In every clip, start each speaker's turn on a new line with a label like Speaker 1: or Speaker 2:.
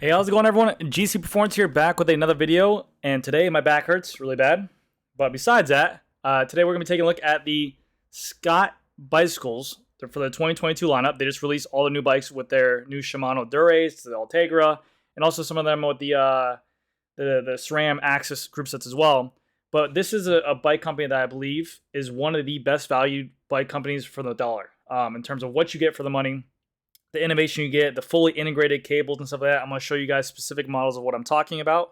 Speaker 1: Hey, how's it going, everyone? GC Performance here, back with another video. And today my back hurts really bad. But besides that, today we're going to be taking a look at the Scott bicycles for the 2022 lineup. They just released all the new bikes with their new Shimano Dura-Ace, the Ultegra, and also some of them with the SRAM Axis group sets as well. But this is a bike company that I believe is one of the best valued bike companies for the dollar in terms of what you get for the money, the innovation you get, the fully integrated cables and stuff like that. I'm going to show you guys specific models of what I'm talking about.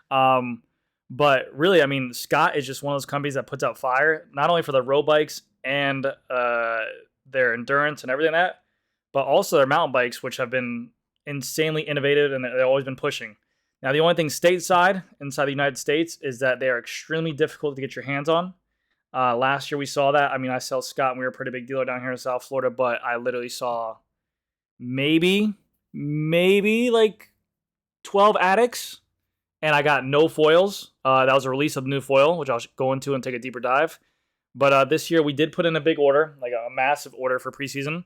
Speaker 1: But really, I mean, Scott is just one of those companies that puts out fire, not only for their road bikes and their endurance and everything like that, but also their mountain bikes, which have been insanely innovative and they've always been pushing. Now, the only thing stateside, inside the United States, is that they are extremely difficult to get your hands on. Last year we saw that. I mean, I sell Scott and we were a pretty big dealer down here in South Florida, but I literally saw maybe like 12 Addicts, and I got no foils. That was a release of the new foil, which I'll go into and take a deeper dive. But this year we did put in a big order, like a massive order for preseason.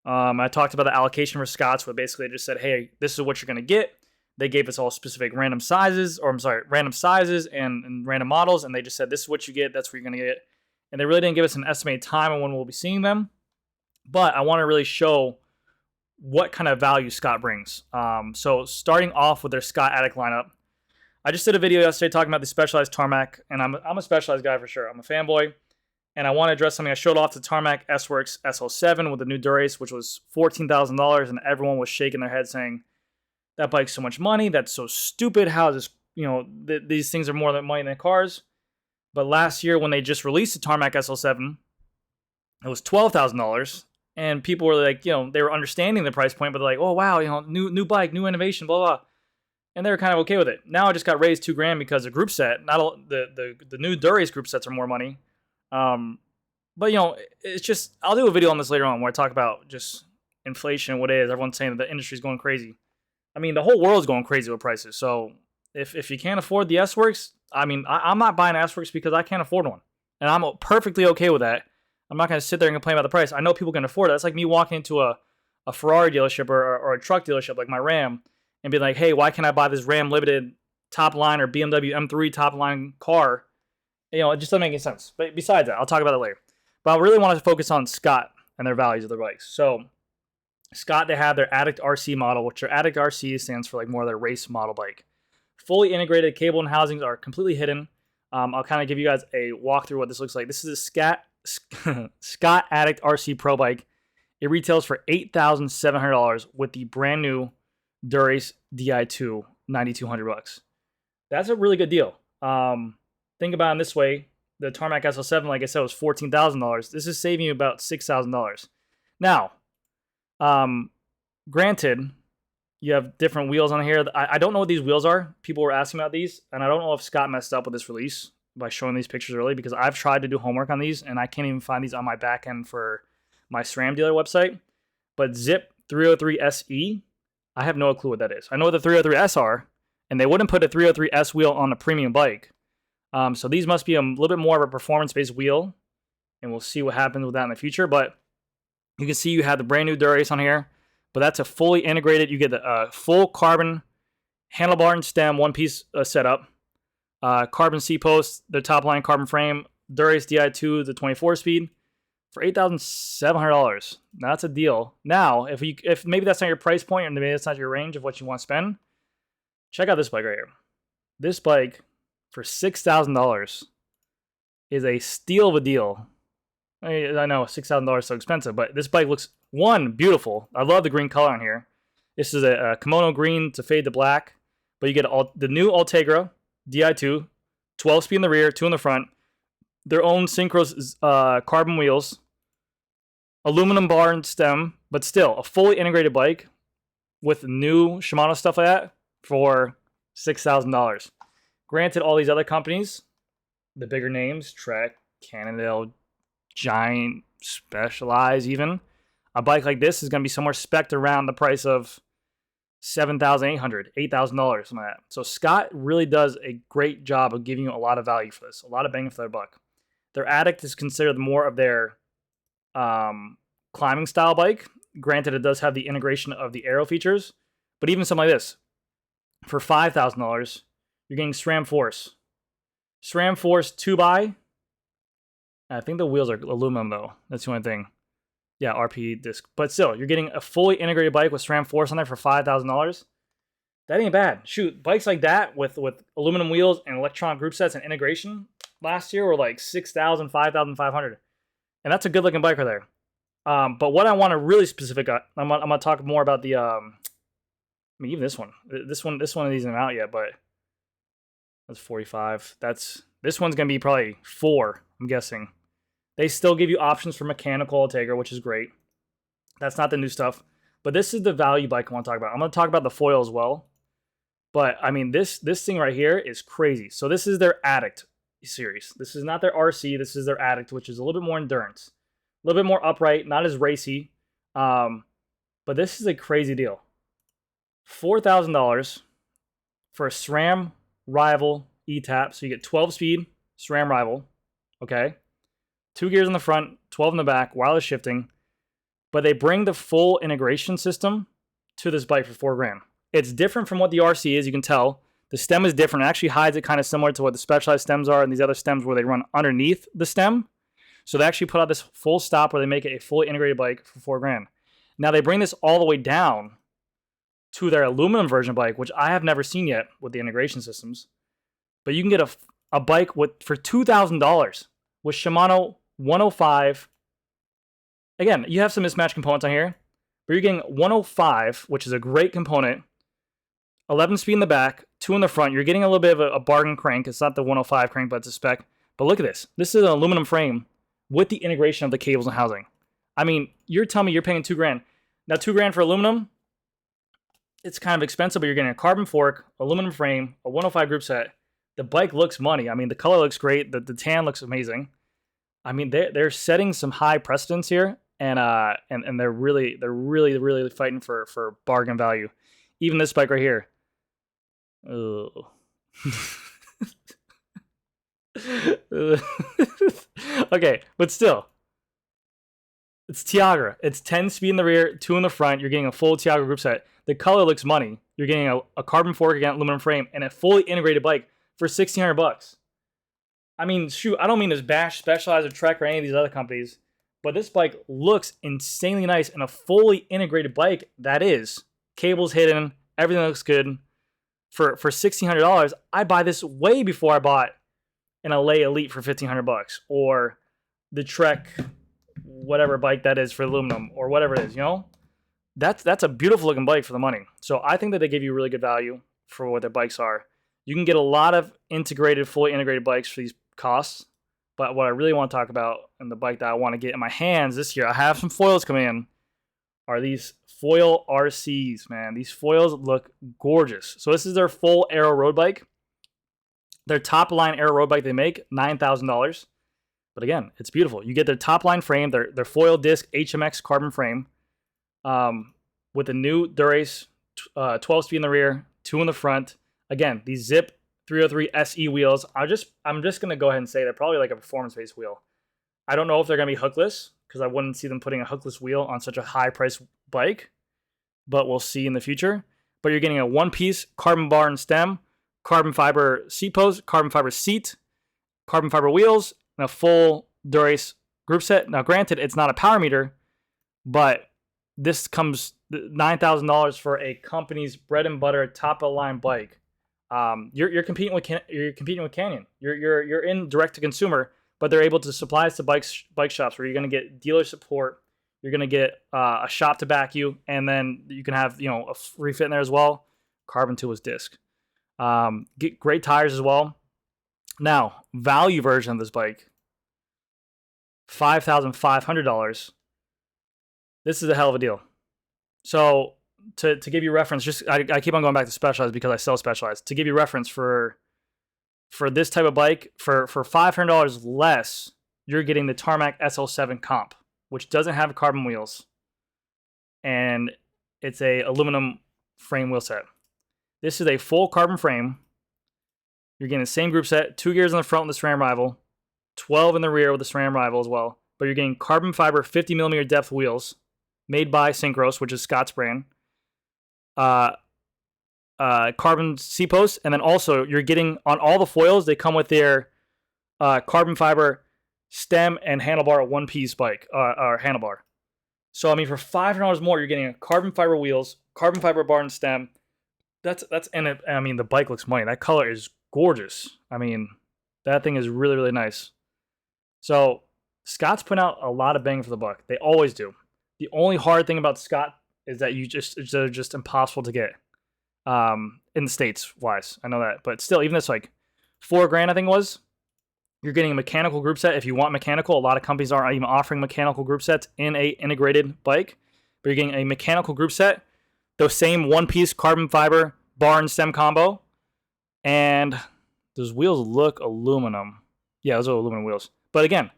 Speaker 1: I talked about the allocation for Scotts, where basically they just said, hey, this is what you're going to get. They gave us all specific random sizes and random models, and they just said, this is what you get, that's what you're going to get. And they really didn't give us an estimated time on when we'll be seeing them. But I want to really show what kind of value Scott brings. So starting off with their Scott Addict lineup, I just did a video yesterday talking about the Specialized Tarmac, and I'm a Specialized guy for sure. I'm a fanboy, and I want to address something. I showed off the Tarmac S-Works SL7 with the new Dura-Ace, which was $14,000, and everyone was shaking their head saying, that bike's so much money, that's so stupid, how is this, these things are more than money than cars. But last year when they just released the Tarmac SL7, it was $12,000. And people were like, they were understanding the price point, but they're like, oh, wow, new bike, new innovation, blah, blah. And they were kind of okay with it. Now it just got raised $2,000 because the group set, not the new Dura-Ace group sets are more money. But, it's just, I'll do a video on this later on where I talk about just inflation and what it is. Everyone's saying that the industry's going crazy. I mean, the whole world's going crazy with prices. So if you can't afford the S-Works, I mean, I'm not buying S-Works because I can't afford one. And I'm perfectly okay with that. I'm not going to sit there and complain about the price. I know people can afford it. That's like me walking into a Ferrari dealership or a truck dealership like my Ram and be like, hey, why can't I buy this Ram Limited top line or BMW M3 top line car? It just doesn't make any sense. But besides that, I'll talk about it later. But I really want to focus on Scott and their values of their bikes. So Scott, they have their Addict RC model, which their Addict RC stands for like more of their race model bike. Fully integrated cable and housings are completely hidden. I'll kind of give you guys a walkthrough of what this looks like. This is a Scott Addict RC Pro bike. It retails for $8,700 with the brand new Dura-Ace Di2 $9,200. That's a really good deal. Think about it this way: the Tarmac SL7, like I said, was $14,000. This is saving you about $6,000. Now, granted, you have different wheels on here. I don't know what these wheels are. People were asking about these, and I don't know if Scott messed up with this release by showing these pictures early, because I've tried to do homework on these and I can't even find these on my back end for my SRAM dealer website. But Zip 303 SE, I have no clue what that is. I know what the 303S are, and they wouldn't put a 303S wheel on a premium bike. So these must be a little bit more of a performance-based wheel, and we'll see what happens with that in the future. But you can see you have the brand new Dura-Ace on here, but that's a fully integrated, you get the full carbon handlebar and stem one-piece setup. Carbon C-post, the top line carbon frame, Dura-Ace Di2, the 24-speed, for $8,700. Now that's a deal. Now, if maybe that's not your price point, or maybe that's not your range of what you want to spend, check out this bike right here. This bike for $6,000 is a steal of a deal. I know $6,000 is so expensive, but this bike looks, one, beautiful. I love the green color on here. This is a kimono green to fade to black, but you get the new Ultegra Di2, 12-speed in the rear, 2 in the front, their own synchros carbon wheels, aluminum bar and stem, but still a fully integrated bike with new Shimano stuff like that for $6,000. Granted, all these other companies, the bigger names, Trek, Cannondale, Giant, Specialized even, a bike like this is going to be somewhere spec'd around the price of $7,800, $8,000, something like that. So Scott really does a great job of giving you a lot of value for this, a lot of bang for their buck. Their Addict is considered more of their climbing style bike. Granted, it does have the integration of the aero features, but even something like this, for $5,000, you're getting SRAM Force. SRAM Force 2x. I think the wheels are aluminum though. That's the only thing. Yeah, RP disc. But still, you're getting a fully integrated bike with SRAM Force on there for $5,000. That ain't bad. Shoot, bikes like that with aluminum wheels and electronic group sets and integration last year were like $6,000, $5,500. And that's a good looking bike right there. But what I want to really specific, I'm gonna talk more about the I mean, even this one. This one isn't out yet, but that's 45. This one's gonna be probably 4, I'm guessing. They still give you options for mechanical Ultegra, which is great. That's not the new stuff. But this is the value bike I want to talk about. I'm gonna talk about the foil as well. But I mean, this thing right here is crazy. So this is their Addict series. This is not their RC. This is their Addict, which is a little bit more endurance, a little bit more upright, not as racy. But this is a crazy deal. $4,000 for a SRAM Rival E-Tap. So you get 12 speed SRAM Rival. Okay. 2 gears in the front, 12 in the back, wireless shifting. But they bring the full integration system to this bike for $4,000. It's different from what the RC is, you can tell. The stem is different. It actually hides it kind of similar to what the Specialized stems are and these other stems where they run underneath the stem. So they actually put out this full stop where they make it a fully integrated bike for $4,000. Now they bring this all the way down to their aluminum version bike, which I have never seen yet with the integration systems. But you can get a bike for $2,000 with Shimano 105. Again, you have some mismatched components on here, but you're getting 105, which is a great component. 11 speed in the back, 2 in the front. You're getting a little bit of a bargain crank. It's not the 105 crank, but it's a spec. But look at this. This is an aluminum frame with the integration of the cables and housing. I mean, you're telling me you're paying $2,000. Now, $2,000 for aluminum, it's kind of expensive, but you're getting a carbon fork, aluminum frame, a 105 group set. The bike looks money. I mean, the color looks great. The tan looks amazing. I mean, they're setting some high precedents here, and they're really fighting for bargain value. Even this bike right here. Oh. Okay, but still, it's Tiagra. It's 10 speed in the rear, 2 in the front. You're getting a full Tiagra group set. The color looks money. You're getting a carbon fork, again, aluminum frame, and a fully integrated bike for $1,600. I mean, shoot, I don't mean to bash Specialized or Trek or any of these other companies, but this bike looks insanely nice, and a fully integrated bike that is. Cables hidden, everything looks good. For $1,600, I buy this way before I bought an LA Elite for $1,500 or the Trek whatever bike that is for aluminum or whatever it is, you know? That's a beautiful looking bike for the money. So I think that they give you really good value for what their bikes are. You can get a lot of fully integrated bikes for these costs. But what I really want to talk about and the bike that I want to get in my hands this year, I have some foils coming in, are these foil RCs, man. These foils look gorgeous. So this is their full aero road bike. Their top line aero road bike they make, $9,000. But again, it's beautiful. You get their top line frame, their foil disc HMX carbon frame, with a new Dura-Ace 12 speed in the rear, 2 in the front. Again, these Zip 303 SE wheels. I'm just gonna go ahead and say they're probably like a performance-based wheel. I don't know if they're gonna be hookless, because I wouldn't see them putting a hookless wheel on such a high-priced bike, but we'll see in the future. But you're getting a one-piece carbon bar and stem, carbon fiber seat post, carbon fiber seat, carbon fiber wheels, and a full Dura-Ace group set. Now, granted, it's not a power meter, but this comes $9,000 for a company's bread and butter top-of-the-line bike. You're competing with Canyon. You're in direct to consumer, but they're able to supply us to bike shops where you're going to get dealer support. You're going to get a shop to back you, and then you can have a free fit in there as well. Carbon tubeless disc. Get great tires as well. Now, value version of this bike, $5,500. This is a hell of a deal. So to give you reference, I keep on going back to Specialized because I sell Specialized. To give you reference for this type of bike, for $500 less, you're getting the Tarmac SL7 comp, which doesn't have carbon wheels, and it's a aluminum frame wheel set. This is a full carbon frame. You're getting the same group set, 2 gears in the front with the SRAM Rival, 12 in the rear with the SRAM Rival as well. But you're getting carbon fiber 50 millimeter depth wheels made by Synchros, which is Scott's brand. carbon C-posts, and then also you're getting on all the foils, they come with their carbon fiber stem and handlebar one-piece bike or handlebar. So I mean, for $500 more, you're getting a carbon fiber wheels, carbon fiber bar and stem. That's and it, I mean, the bike looks money. That color is gorgeous. I mean, that thing is really, really nice. So Scott's putting out a lot of bang for the buck. They always do. The only hard thing about Scott is that they're just impossible to get in the States wise. I know that, but still, even this like $4,000, I think it was. You're getting a mechanical group set. If you want mechanical, a lot of companies aren't even offering mechanical group sets in a integrated bike, but you're getting a mechanical group set, the same one-piece carbon fiber bar and stem combo, and those wheels look aluminum. Yeah, those are aluminum wheels. But again,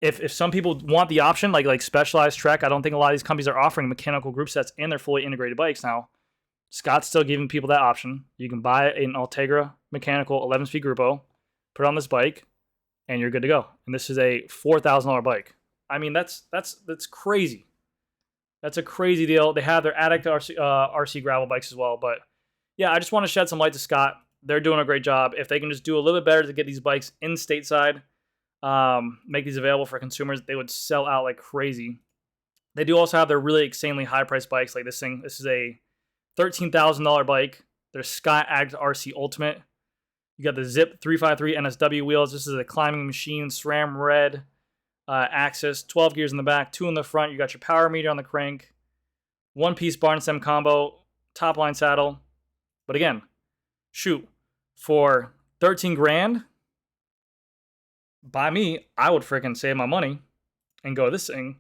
Speaker 1: if some people want the option, like Specialized Trek, I don't think a lot of these companies are offering mechanical group sets in their fully integrated bikes now. Scott's still giving people that option. You can buy an Ultegra mechanical 11-speed Grupo, put it on this bike, and you're good to go. And this is a $4,000 bike. I mean, that's crazy. That's a crazy deal. They have their Addict RC gravel bikes as well. But yeah, I just want to shed some light to Scott. They're doing a great job. If they can just do a little bit better to get these bikes in stateside, make these available for consumers, they would sell out like crazy. They do also have their really insanely high-priced bikes like this thing. This is a $13,000 bike. Their Scott Addict RC Ultimate. You got the Zip 353 NSW wheels. This is a climbing machine, SRAM red axis, 12 gears in the back, 2 in the front. You got your power meter on the crank, one-piece bar and stem combo, top line saddle. But again, shoot, for $13,000, by me, I would freaking save my money and go this thing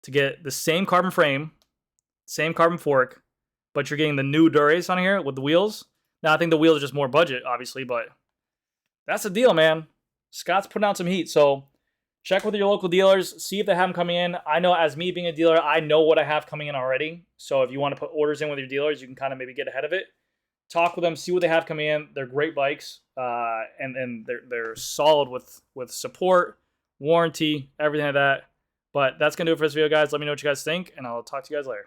Speaker 1: to get the same carbon frame, same carbon fork, but you're getting the new Durace on here with the wheels. Now, I think the wheels are just more budget, obviously, but that's the deal, man. Scott's putting out some heat, so check with your local dealers, see if they have them coming in. I know, as me being a dealer, I know what I have coming in already, so if you want to put orders in with your dealers, you can kind of maybe get ahead of it. Talk with them, see what they have coming in. They're great bikes, and they're solid with support, warranty, everything like that. But that's going to do it for this video, guys. Let me know what you guys think, and I'll talk to you guys later.